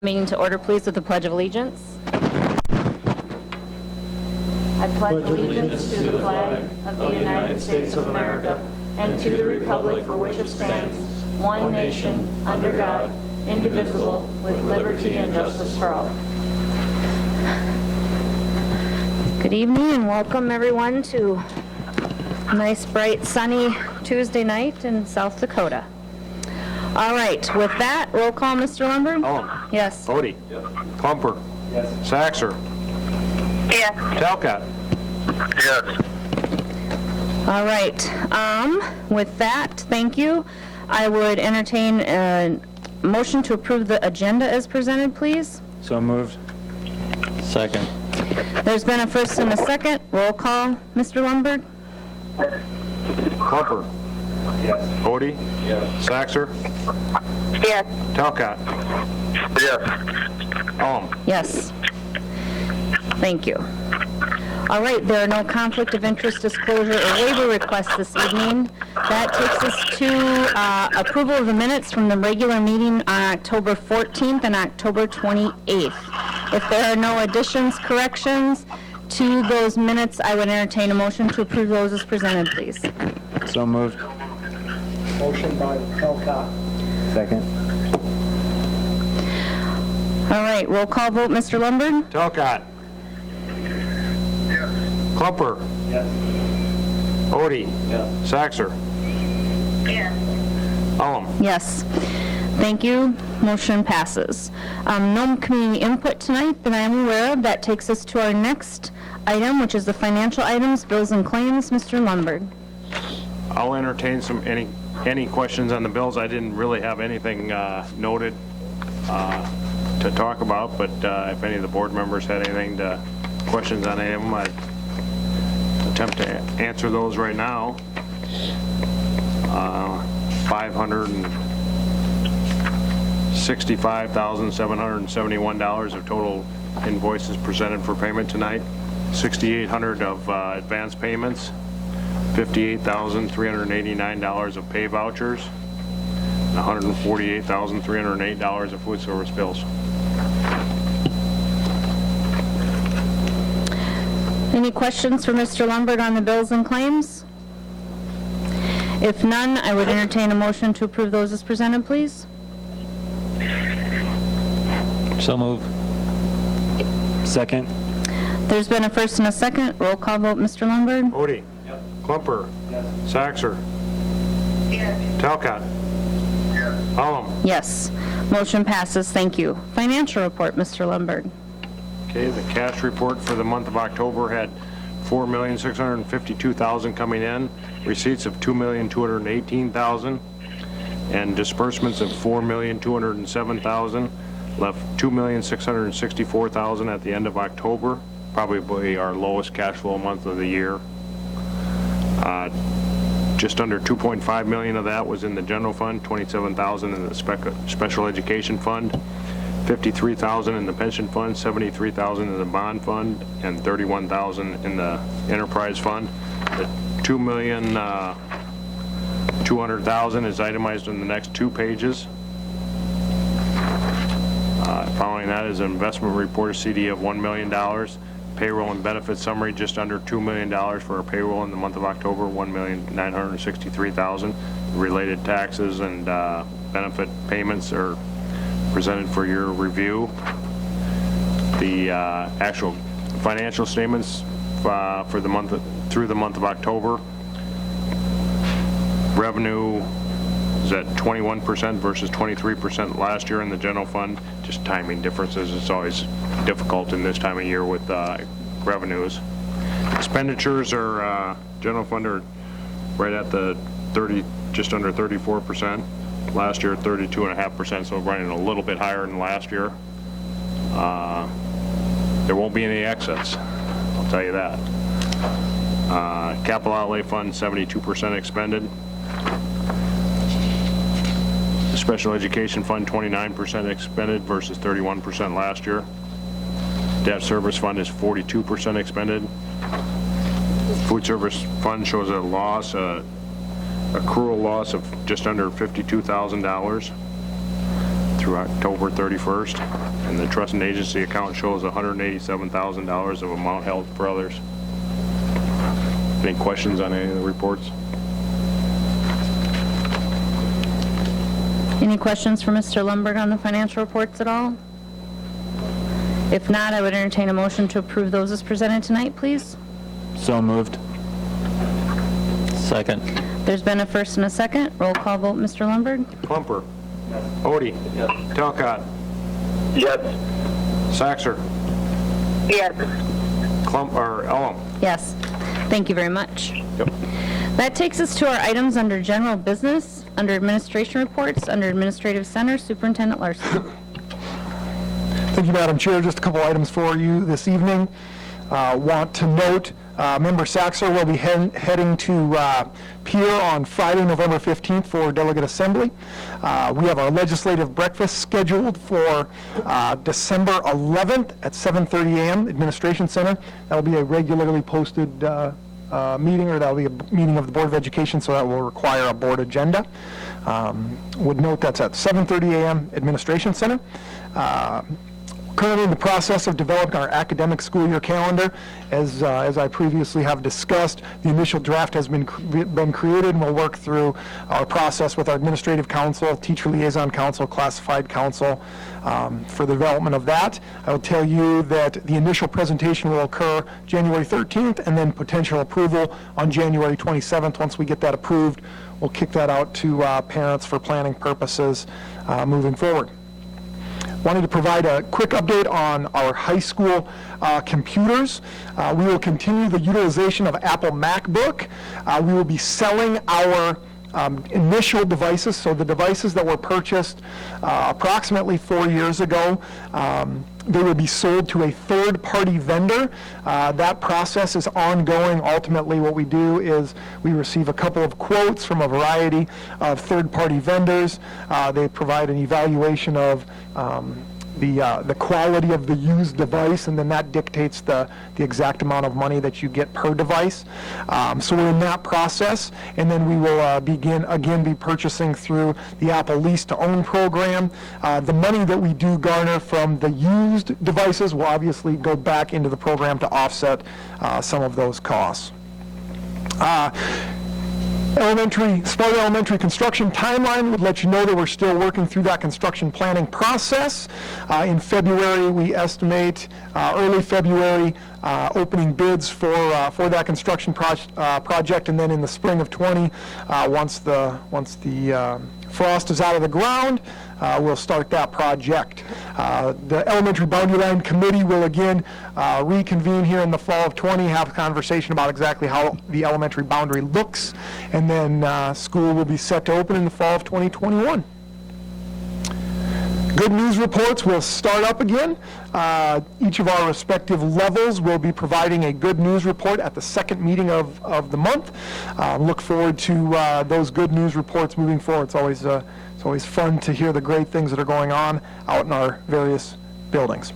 Meeting to order, please, with the Pledge of Allegiance. I pledge allegiance to the flag of the United States of America and to the republic for which it stands, one nation, under God, indivisible, with liberty and justice for all. Good evening and welcome, everyone, to a nice, bright, sunny Tuesday night in South Dakota. All right, with that, roll call, Mr. Lundberg? Ullum. Yes. Bodie. Yes. Klumper. Yes. Saxer. Yes. Talcott. Yes. All right, with that, thank you. I would entertain a motion to approve the agenda as presented, please. So moved. Second. There's been a first and a second. Roll call, Mr. Lundberg? Klumper. Yes. Bodie. Yes. Saxer. Yes. Talcott. Yes. Ullum. Yes. Thank you. All right, there are no conflict of interest disclosure or waiver requests this evening. That takes us to approval of the minutes from the regular meeting on October 14th and October 28th. If there are no additions, corrections to those minutes, I would entertain a motion to approve those as presented, please. So moved. Motion by Talcott. Second. All right, roll call vote, Mr. Lundberg? Talcott. Klumper. Yes. Bodie. Yes. Saxer. Yes. Ullum. Yes. Thank you. Motion passes. No community input tonight that I am aware of. That takes us to our next item, which is the financial items, bills and claims. Mr. Lundberg. I'll entertain any questions on the bills. I didn't really have anything noted to talk about, but if any of the board members had questions on any of them, I'd attempt to answer those right now. $565,771 of total invoices presented for payment tonight. $6,800 of advance payments. $58,389 of pay vouchers. And $148,308 of food service bills. Any questions for Mr. Lundberg on the bills and claims? If none, I would entertain a motion to approve those as presented, please. So moved. Second. There's been a first and a second. Roll call vote, Mr. Lundberg? Bodie. Yep. Klumper. Yes. Saxer. Yes. Talcott. Ullum. Yes. Motion passes. Thank you. Financial report, Mr. Lundberg. Okay, the cash report for the month of October had $4,652,000 coming in, receipts of $2,218,000, and disbursements of $4,207,000, left $2,664,000 at the end of October, probably our lowest cash flow month of the year. Just under $2.5 million of that was in the general fund, $27,000 in the special education fund, $53,000 in the pension fund, $73,000 in the bond fund, and $31,000 in the enterprise fund. The $2,200,000 is itemized in the next two pages. Following that is an investment report, a CD of $1 million. Payroll and benefit summary, just under $2 million for our payroll in the month of October, $1,963,000. Related taxes and benefit payments are presented for your review. The actual financial statements for the month through the month of October. Revenue is at 21% versus 23% last year in the general fund. Just timing differences. It's always difficult in this time of year with revenues. Expenditures are general fund are right at the just under 34%. Last year 32.5%, so running a little bit higher than last year. There won't be any excess, I'll tell you that. Capital outlay fund 72% expended. The special education fund 29% expended versus 31% last year. Debt service fund is 42% expended. Food service fund shows a loss, accrual loss of just under $52,000 through October 31st. And the trust and agency account shows $187,000 of amount held for others. Any questions on any of the reports? Any questions for Mr. Lundberg on the financial reports at all? If not, I would entertain a motion to approve those as presented tonight, please. So moved. Second. There's been a first and a second. Roll call vote, Mr. Lundberg? Klumper. Odie. Talcott. Yes. Saxer. Yes. Elam. Yes. Thank you very much. Yep. That takes us to our items under general business, under administration reports, under administrative center, Superintendent Larson. Thank you, Madam Chair. Just a couple items for you this evening. Want to note, Member Saxer will be heading to Pierre on Friday, November 15th for Delegate Assembly. We have our legislative breakfast scheduled for December 11th at 7:30 a.m. Administration Center. That will be a regularly posted meeting, or that will be a meeting of the Board of Education, so that will require a board agenda. Would note that's at 7:30 a.m. Administration Center. Currently in the process of developing our academic school year calendar. As I previously have discussed, the initial draft has been created, and we'll work through our process with our administrative council, teacher liaison council, classified council for the development of that. I will tell you that the initial presentation will occur January 13th, and then potential approval on January 27th. Once we get that approved, we'll kick that out to parents for planning purposes moving forward. Wanted to provide a quick update on our high school computers. We will continue the utilization of Apple MacBook. We will be selling our initial devices, so the devices that were purchased approximately 4 years ago. They will be sold to a third-party vendor. That process is ongoing. Ultimately, what we do is we receive a couple of quotes from a variety of third-party vendors. They provide an evaluation of the quality of the used device, and then that dictates the exact amount of money that you get per device. So we're in that process, and then we will be purchasing through the Apple Lease to Own program. The money that we do garner from the used devices will obviously go back into the program to offset some of those costs. Sparta Elementary construction timeline would let you know that we're still working through that construction planning process. In February, we estimate early February opening bids for that construction project, and then in the spring of 20, once the frost is out of the ground, we'll start that project. The Elementary Boundary Line Committee will again reconvene here in the fall of 20, have a conversation about exactly how the elementary boundary looks, and then school will be set to open in the fall of 2021. Good news reports will start up again. Each of our respective levels will be providing a good news report at the second meeting of the month. Look forward to those good news reports moving forward. It's always fun to hear the great things that are going on out in our various buildings.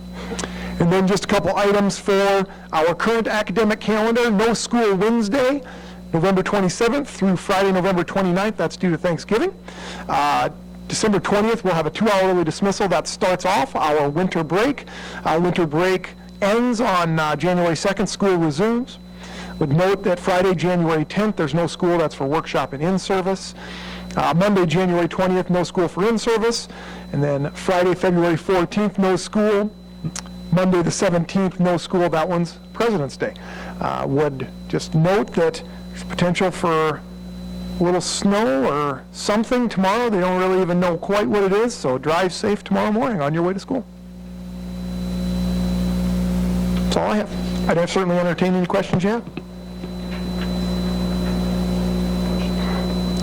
And then just a couple items for our current academic calendar. No school Wednesday, November 27th through Friday, November 29th. That's due to Thanksgiving. December 20th, we'll have a 2-hour early dismissal. That starts off our winter break. Winter break ends on January 2nd. School resumes. Would note that Friday, January 10th, there's no school. That's for workshop and in-service. Monday, January 20th, no school for in-service. And then Friday, February 14th, no school. Monday, the 17th, no school. That one's President's Day. Would just note that there's potential for a little snow or something tomorrow. They don't really even know quite what it is, so drive safe tomorrow morning on your way to school. That's all I have. I'd certainly entertain any questions you have.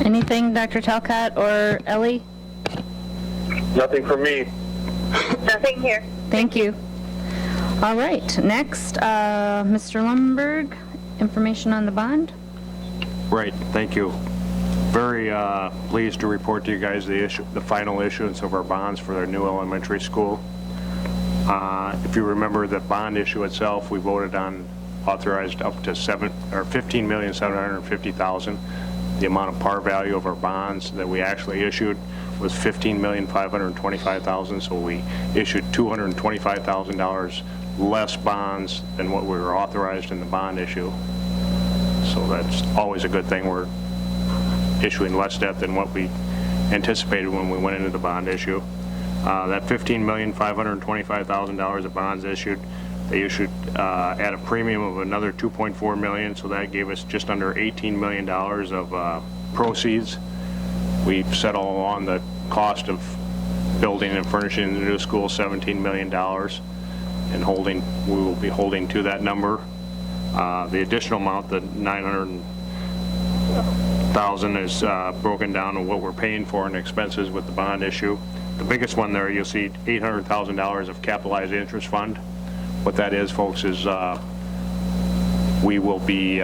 Anything, Dr. Talcott or Ellie? Nothing from me. Nothing here. Thank you. All right, next, Mr. Lundberg, information on the bond. Right, thank you. Very pleased to report to you guys the final issuance of our bonds for our new elementary school. If you remember the bond issue itself, we voted on authorized up to $15,750,000. The amount of par value of our bonds that we actually issued was $15,525,000, so we issued $225,000 less bonds than what we were authorized in the bond issue. So that's always a good thing. We're issuing less debt than what we anticipated when we went into the bond issue. That $15,525,000 of bonds issued, they issued at a premium of another $2.4 million, so that gave us just under $18 million of proceeds. We've said all along the cost of building and furnishing the new school, $17 million, and we will be holding to that number. The additional amount, the $900,000, is broken down to what we're paying for in expenses with the bond issue. The biggest one there, you'll see $800,000 of capitalized interest fund. What that is, folks, is we will be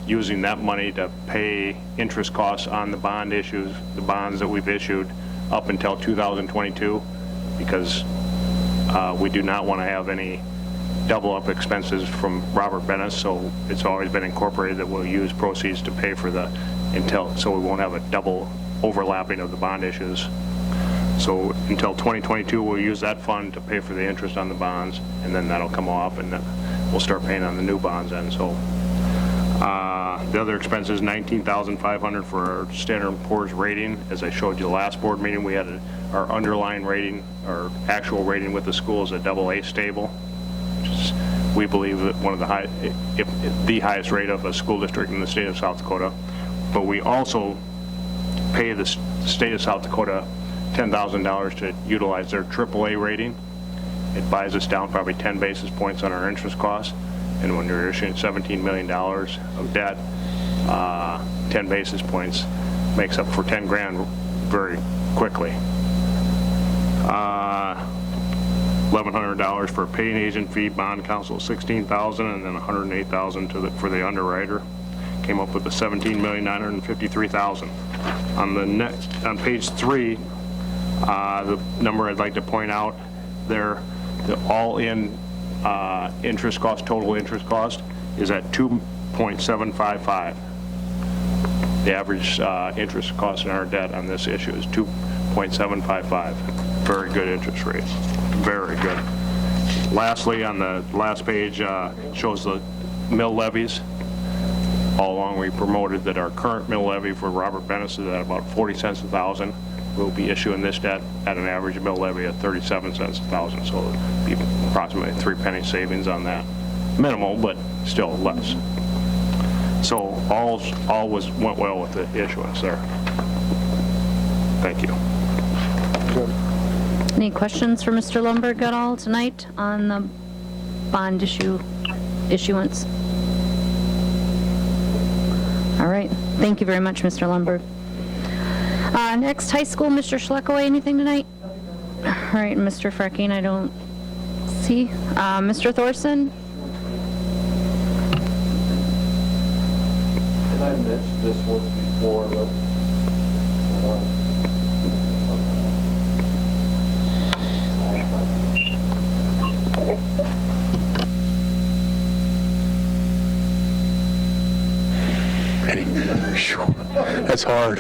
using that money to pay interest costs on the bond issues, the bonds that we've issued up until 2022, because we do not want to have any double up expenses from Robert Bennis, so it's always been incorporated that we'll use proceeds to pay for so we won't have a double overlapping of the bond issues. So until 2022, we'll use that fund to pay for the interest on the bonds, and then that'll come off, and then we'll start paying on the new bonds then. So the other expense is $19,500 for our Standard & Poor's rating. As I showed you the last board meeting, we had our underlying rating, our actual rating with the school is a AA stable, which is, we believe, that one of the the highest rate of a school district in the state of South Dakota. But we also pay the state of South Dakota $10,000 to utilize their AAA rating. It buys us down probably 10 basis points on our interest costs, and when you're issuing $17 million of debt, 10 basis points makes up for 10 grand very quickly. $1,100 for a paying agent fee, bond counsel $16,000, and then $108,000 for the underwriter. Came up with the $17,953,000. On page 3, the number I'd like to point out there, the all-in interest cost, total interest cost, is at 2.755. The average interest cost in our debt on this issue is 2.755. Very good interest rates, very good. Lastly, on the last page, shows the mill levies. All along, we promoted that our current mill levy for Robert Bennis is at about 40 cents a thousand. We'll be issuing this debt at an average mill levy of 37 cents a thousand, so it'll be approximately 3 penny savings on that. Minimal, but still less. So all went well with the issuance there. Thank you. Any questions for Mr. Lundberg at all tonight on the bond issuance? All right. Thank you very much, Mr. Lundberg. Next, high school, Mr. Schleckaway, anything tonight? All right, Mr. Frecking, I don't see. Mr. Thorson? And I mentioned this once before, but that's hard.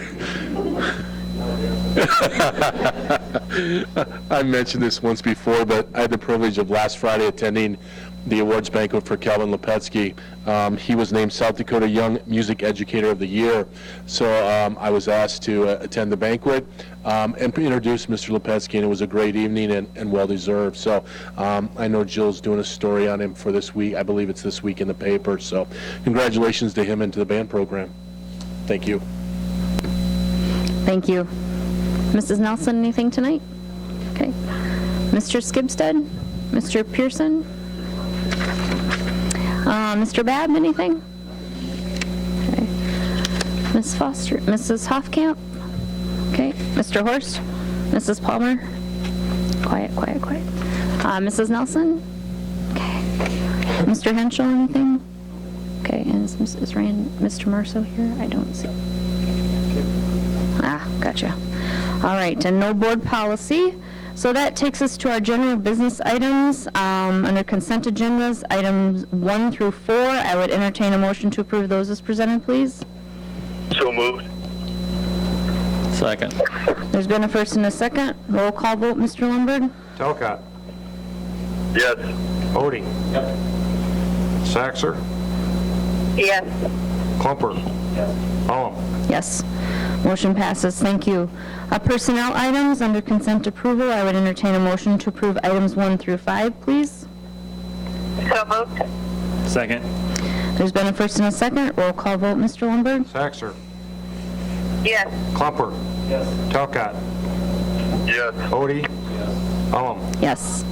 I mentioned this once before, but I had the privilege of last Friday attending the awards banquet for Calvin Lepetsky. He was named South Dakota Young Music Educator of the Year. So I was asked to attend the banquet and introduce Mr. Lepetsky, and it was a great evening and well-deserved. So I know Jill's doing a story on him for this week. I believe it's this week in the paper. So congratulations to him and to the band program. Thank you. Thank you. Mrs. Nelson, anything tonight? Okay. Mr. Skibsted? Mr. Pearson? Mr. Babb, anything? Okay. Ms. Foster, Mrs. Hofkamp? Okay. Mr. Horst? Mrs. Palmer? Quiet, quiet, quiet. Mrs. Nelson? Okay. Mr. Henschel, anything? Okay, and is Mr. Marso here? I don't see. Ah, gotcha. All right, and no board policy. So that takes us to our general business items. Under consent agendas, items 1 through 4, I would entertain a motion to approve those as presented, please. So moved. Second. There's been a first and a second. Roll call vote, Mr. Lundberg? Talcott. Yes. Odie. Yep. Saxor. Yes. Klumper. Yes. Holland. Yes. Motion passes. Thank you. Personnel items under consent approval. I would entertain a motion to approve items 1 through 5, please. So moved. Second. There's been a first and a second. Roll call vote, Mr. Lundberg? Saxor. Yes. Klumper. Yes. Talcott. Yes. Odie. Yes. Holland. Yes.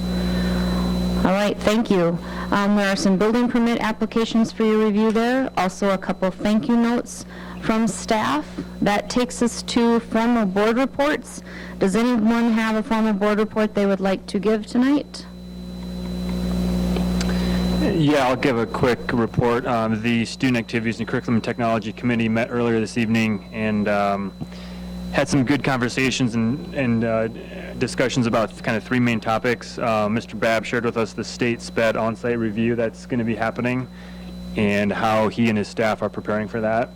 All right, thank you. There are some building permit applications for your review there. Also, a couple of thank you notes from staff. That takes us to formal board reports. Does anyone have a formal board report they would like to give tonight? Yeah, I'll give a quick report. The Student Activities and Curriculum and Technology Committee met earlier this evening and had some good conversations and discussions about kind of 3 main topics. Mr. Babb shared with us the state SPED on-site review that's going to be happening and how he and his staff are preparing for that.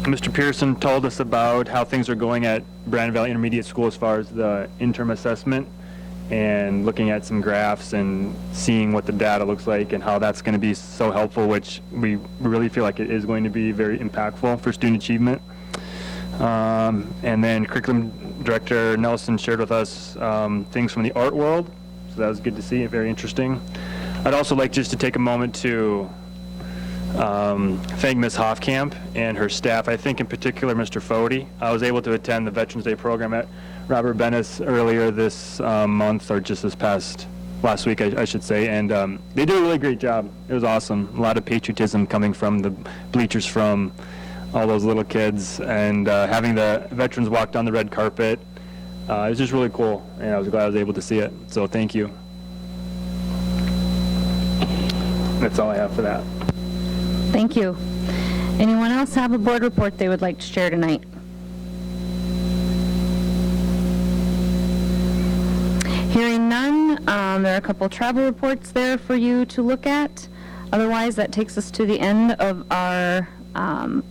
Mr. Pearson told us about how things are going at Brandon Valley Intermediate School as far as the interim assessment and looking at some graphs and seeing what the data looks like and how that's going to be so helpful, which we really feel like it is going to be very impactful for student achievement. And then Curriculum Director Nelson shared with us things from the art world, so that was good to see, very interesting. I'd also like just to take a moment to thank Ms. Hofkamp and her staff. I think in particular Mr. Fody. I was able to attend the Veterans Day program at Robert Bennis earlier this month, or just last week, I should say, and they did a really great job. It was awesome. A lot of patriotism coming from the bleachers from all those little kids, and having the veterans walk down the red carpet. It was just really cool, and I was glad I was able to see it. So thank you. That's all I have for that. Thank you. Anyone else have a board report they would like to share tonight? Hearing none, there are a couple travel reports there for you to look at. Otherwise, that takes us to the end of our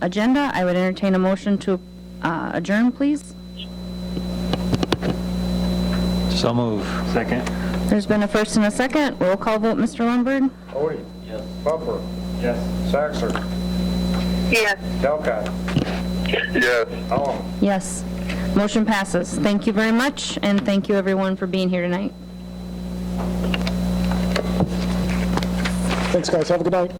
agenda. I would entertain a motion to adjourn, please. So move. Second. There's been a first and a second. Roll call vote, Mr. Lundberg? Odie. Yes. Klumper. Yes. Saxor. Yes. Talcott. Yes. Holland. Yes. Motion passes. Thank you very much, and thank you everyone for being here tonight. Thanks, guys. Have a good night.